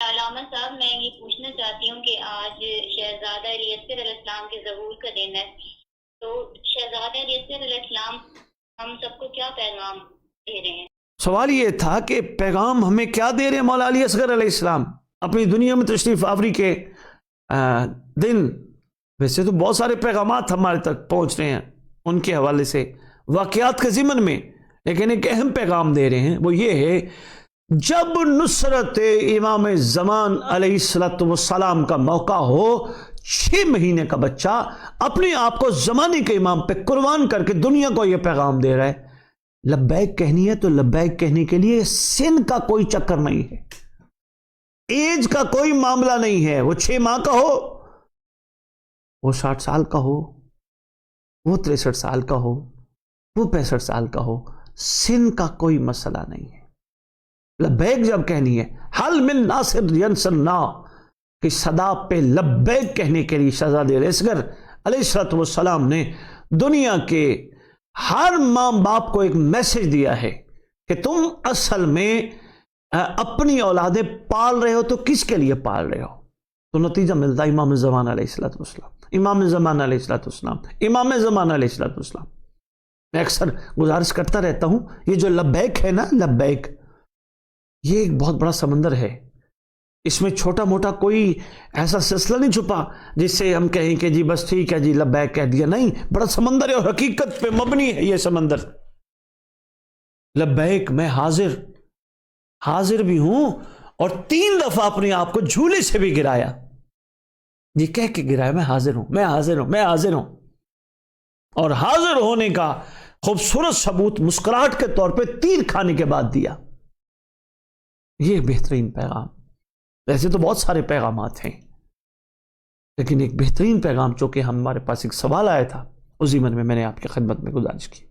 علامہ صاحب میں یہ پوچھنا چاہتی ہوں کہ آج شہزادہ الیاصر علیہ السلام کے ظہور کا دن ہے، تو شہزادہ الیاصر علیہ السلام ہم سب کو کیا پیغام دے رہے ہیں؟ سوال یہ تھا کہ پیغام ہمیں کیا دے رہے ہیں مولا علی اصغر علیہ السلام اپنی دنیا میں تشریف آوری کے دن؟ ویسے تو بہت سارے پیغامات ہمارے تک پہنچ رہے ہیں ان کے حوالے سے واقعات کے ضمن میں، لیکن ایک اہم پیغام دے رہے ہیں، وہ یہ ہے جب نصرت امام زمان علیہ السلام کا موقع ہو، 6 مہینے کا بچہ اپنے آپ کو زمانے کے امام پہ قربان کر کے دنیا کو یہ پیغام دے رہا ہے لبیک کہنی ہے تو لبیک کہنے کے لیے سن کا کوئی چکر نہیں ہے، ایج کا کوئی معاملہ نہیں ہے، وہ 6 ماہ کا ہو، وہ 60 سال کا ہو، وہ 63 سال کا ہو، وہ 65 سال کا ہو، سن کا کوئی مسئلہ نہیں ہے۔ لبیک جب کہنی ہے، حل من ناصر ینصرنا کہ صدا پہ لبیک کہنے کے لیے شہزادہ اصغر علیہ السلام نے دنیا کے ہر ماں باپ کو ایک میسج دیا ہے کہ تم اصل میں اپنی اولادیں پال رہے ہو تو کس کے لیے پال رہے ہو؟ تو نتیجہ ملتا ہے امام زمان علیہ السلام، امام زمان علیہ السلام، امام زمان علیہ السلام۔ میں اکثر گزارش کرتا رہتا ہوں، یہ جو لبیک ہے نا، لبیک یہ ایک بہت بڑا سمندر ہے، اس میں چھوٹا موٹا کوئی ایسا سلسلہ نہیں چھپا جس سے ہم کہیں کہ جی بس ٹھیک ہے جی لبیک کہہ دیا، نہیں، بڑا سمندر ہے اور حقیقت پہ مبنی ہے یہ سمندر۔ لبیک میں حاضر بھی ہوں، اور 3 دفعہ اپنے آپ کو جھولے سے بھی گرایا، یہ کہہ کے گرایا میں حاضر ہوں، میں حاضر ہوں، میں حاضر ہوں، اور حاضر ہونے کا خوبصورت ثبوت مسکراہٹ کے طور پہ تیر کھانے کے بعد دیا۔ یہ بہترین پیغام، ویسے تو بہت سارے پیغامات ہیں لیکن ایک بہترین پیغام چونکہ ہمارے پاس ایک سوال آیا تھا، اس ضمن میں نے آپ کی خدمت میں گزارش کی۔